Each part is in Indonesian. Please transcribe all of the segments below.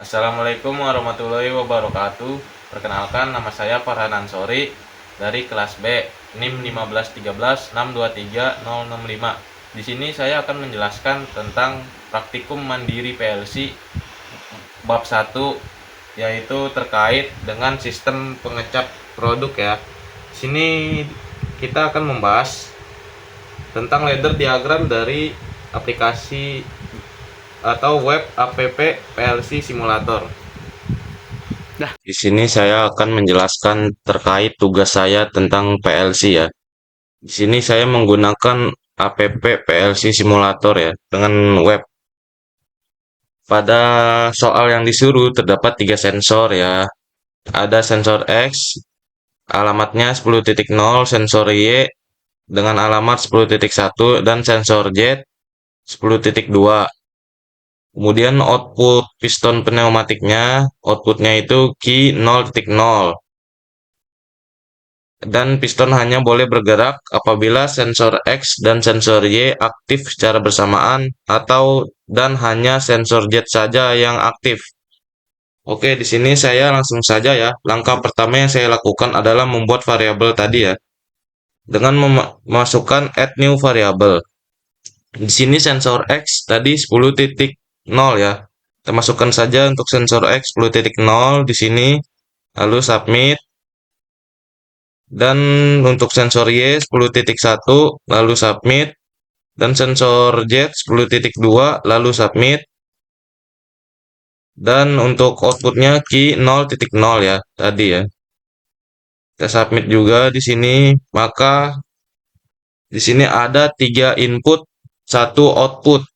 Assalamualaikum warahmatullahi wabarakatuh. Perkenalkan, nama saya Farhan Ansori dari kelas B, NIM 151362365. Di sini saya akan menjelaskan tentang praktikum mandiri PLC bab 1, yaitu terkait dengan sistem pengecap produk ya. Di sini kita akan membahas tentang ladder diagram dari aplikasi atau web app PLC Simulator. Di sini saya akan menjelaskan terkait tugas saya tentang PLC ya. Di sini saya menggunakan app PLC Simulator ya dengan web. Pada soal yang disuruh terdapat 3 sensor ya. Ada sensor X, alamatnya 10.0, sensor Y dengan alamat 10.1, dan sensor Z 10.2. Kemudian output piston pneumatiknya, outputnya itu key 0.0. Dan piston hanya boleh bergerak apabila sensor X dan sensor Y aktif secara bersamaan dan hanya sensor Z saja yang aktif. Oke, di sini saya langsung saja ya. Langkah pertama yang saya lakukan adalah membuat variabel tadi ya. Dengan memasukkan add new variable. Di sini sensor X tadi 10.0 ya. Kita masukkan saja untuk sensor X 10.0 di sini, lalu submit. Dan untuk sensor Y 10.1 lalu submit, dan sensor Z 10.2 lalu submit. Dan untuk outputnya key 0.0 ya tadi ya. Kita submit juga di sini, maka di sini ada 3 input, 1 output.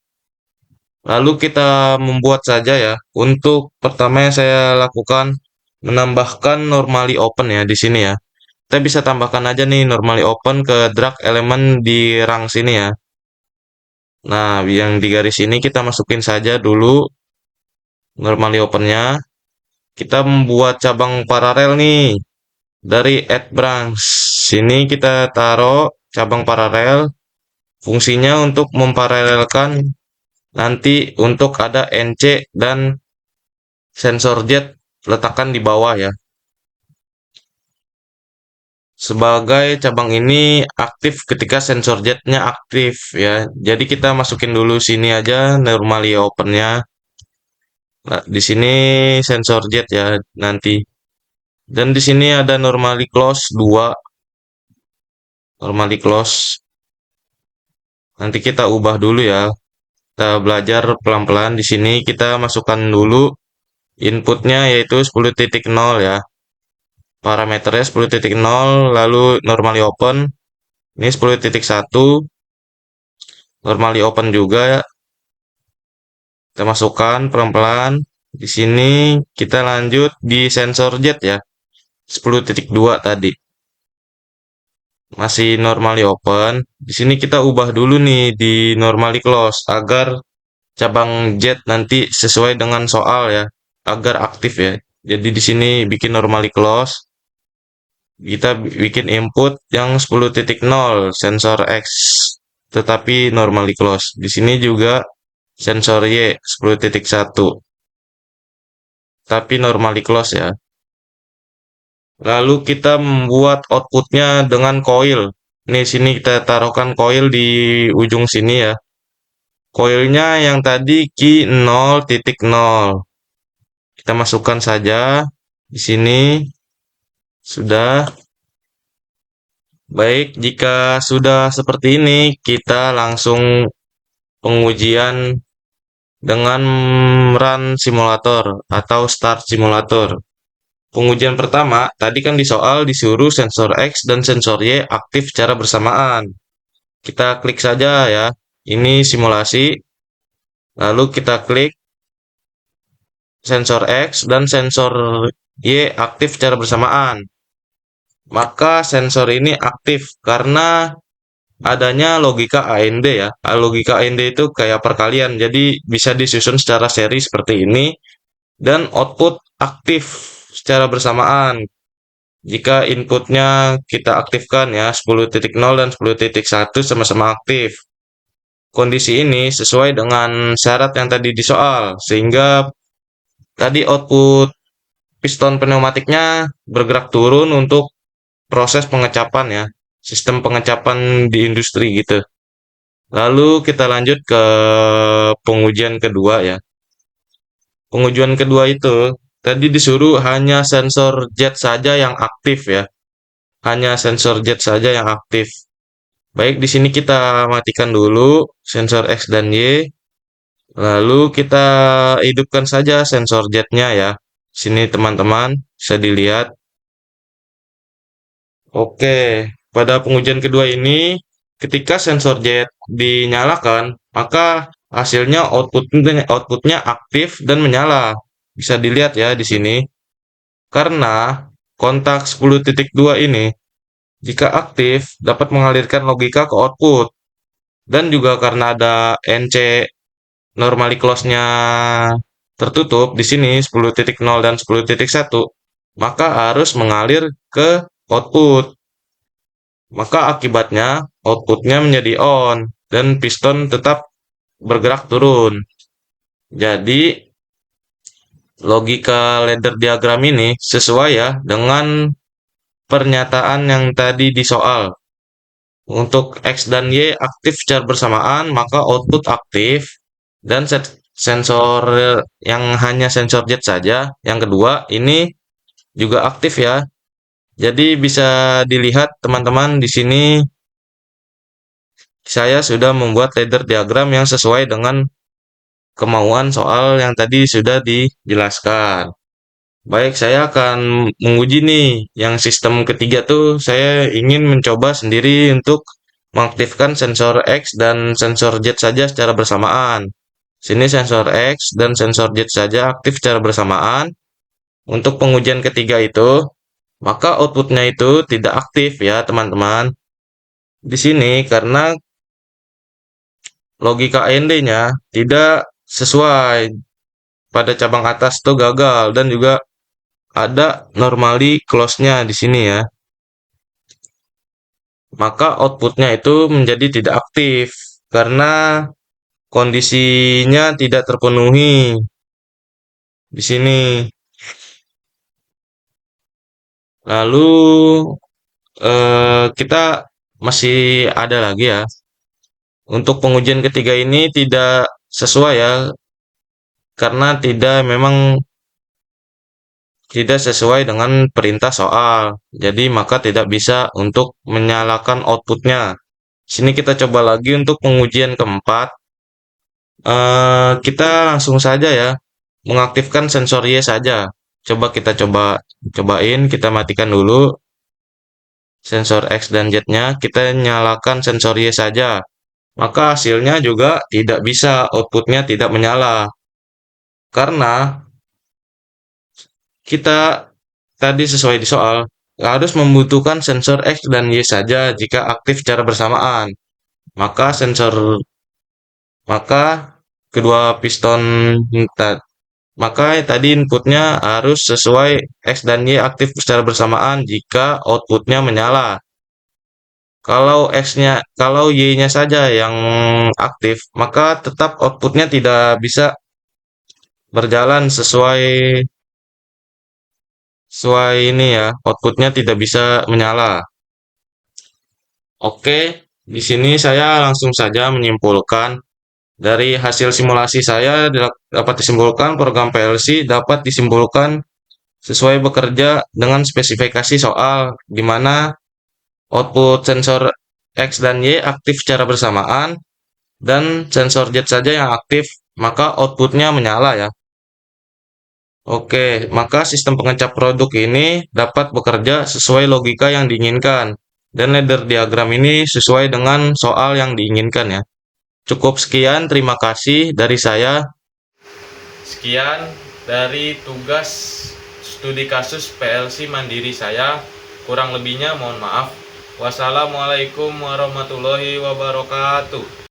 Lalu kita membuat saja ya. Untuk pertama yang saya lakukan menambahkan normally open ya di sini ya. Kita bisa tambahkan aja nih normally open ke drag elemen di rang sini ya. Nah, yang di garis ini kita masukin saja dulu normally opennya. Kita membuat cabang paralel nih dari add branch. Sini kita taruh cabang paralel. Fungsinya untuk memparalelkan nanti untuk ada NC dan sensor Z letakkan di bawah ya. Sebagai cabang ini aktif ketika sensor Z-nya aktif ya. Jadi kita masukin dulu sini aja normally open-nya. Nah, di sini sensor Z ya nanti. Dan di sini ada normally close 2. Normally close. Nanti kita ubah dulu ya. Kita belajar pelan-pelan. Di sini kita masukkan dulu inputnya yaitu 10.0 ya. Parameternya 10.0, lalu normally open. Ini 10.1. Normally open juga ya. Kita masukkan pelan-pelan. Di sini kita lanjut di sensor Z ya. 10.2 tadi. Masih normally open. Di sini kita ubah dulu nih di normally close agar cabang Z nanti sesuai dengan soal ya, agar aktif ya. Jadi di sini bikin normally close. Kita bikin input yang 10.0 sensor X, tetapi normally close. Di sini juga sensor Y 10.1, tapi normally close ya. Lalu kita membuat outputnya dengan coil. Nih sini kita taruhkan coil di ujung sini ya. Coilnya yang tadi key 0.0. Kita masukkan saja di sini. Sudah. Baik, jika sudah seperti ini, kita langsung pengujian dengan run simulator atau start simulator. Pengujian pertama, tadi kan di soal disuruh sensor X dan sensor Y aktif secara bersamaan. Kita klik saja ya, ini simulasi. Lalu kita klik sensor X dan sensor Y aktif secara bersamaan. Maka sensor ini aktif karena adanya logika AND ya. Logika AND itu kayak perkalian, jadi bisa disusun secara seri seperti ini. Dan output aktif secara bersamaan. Jika inputnya kita aktifkan ya 10.0 dan 10.1 sama-sama aktif. Kondisi ini sesuai dengan syarat yang tadi di soal, sehingga tadi output piston pneumatiknya bergerak turun untuk proses pengecapan ya, sistem pengecapan di industri gitu. Lalu kita lanjut ke pengujian kedua ya. Pengujian kedua itu tadi disuruh hanya sensor jet saja yang aktif ya. Hanya sensor jet saja yang aktif. Baik, di sini kita matikan dulu sensor X dan Y. Lalu kita hidupkan saja sensor jetnya ya. Sini teman-teman bisa dilihat. Oke, pada pengujian kedua ini, ketika sensor jet dinyalakan, maka hasilnya outputnya aktif dan menyala. Bisa dilihat ya di sini. Karena kontak 10.2 ini, jika aktif, dapat mengalirkan logika ke output. Dan juga karena ada NC normally close-nya tertutup di sini 10.0 dan 10.1, maka harus mengalir ke output. Maka akibatnya outputnya menjadi on dan piston tetap bergerak turun. Jadi logika ladder diagram ini sesuai ya dengan pernyataan yang tadi di soal. Untuk X dan Y aktif secara bersamaan, maka output aktif dan sensor yang hanya sensor jet saja. Yang kedua ini juga aktif ya. Jadi bisa dilihat teman-teman di sini saya sudah membuat ladder diagram yang sesuai dengan kemauan soal yang tadi sudah dijelaskan. Baik, saya akan menguji nih yang sistem ketiga tuh saya ingin mencoba sendiri untuk mengaktifkan sensor X dan sensor Z saja secara bersamaan. Sini sensor X dan sensor Z saja aktif secara bersamaan. Untuk pengujian ketiga itu, maka outputnya itu tidak aktif ya teman-teman. Di sini karena logika AND-nya tidak sesuai, pada cabang atas tuh gagal dan juga ada normally close-nya di sini ya. Maka outputnya itu menjadi tidak aktif karena kondisinya tidak terpenuhi di sini. Lalu kita masih ada lagi ya. Untuk pengujian ketiga ini tidak sesuai ya karena memang tidak sesuai dengan perintah soal. Jadi maka tidak bisa untuk menyalakan outputnya. Sini kita coba lagi untuk pengujian keempat. Kita langsung saja ya mengaktifkan sensor Y saja. Kita cobain, kita matikan dulu sensor X dan Z-nya, kita nyalakan sensor Y saja. Maka hasilnya juga tidak bisa, outputnya tidak menyala. Karena kita tadi sesuai di soal, harus membutuhkan sensor X dan Y saja jika aktif secara bersamaan. Maka maka kedua piston maka tadi inputnya harus sesuai X dan Y aktif secara bersamaan jika outputnya menyala. Kalau Y-nya saja yang aktif, maka tetap outputnya tidak bisa berjalan sesuai ini ya, outputnya tidak bisa menyala. Oke, di sini saya langsung saja menyimpulkan dari hasil simulasi saya dapat disimpulkan program PLC dapat disimpulkan sesuai bekerja dengan spesifikasi soal, di mana output sensor X dan Y aktif secara bersamaan dan sensor Z saja yang aktif, maka outputnya menyala ya. Oke, maka sistem pengecap produk ini dapat bekerja sesuai logika yang diinginkan dan ladder diagram ini sesuai dengan soal yang diinginkan ya. Cukup sekian, terima kasih dari saya. Sekian dari tugas studi kasus PLC mandiri saya. Kurang lebihnya mohon maaf. Wassalamualaikum warahmatullahi wabarakatuh.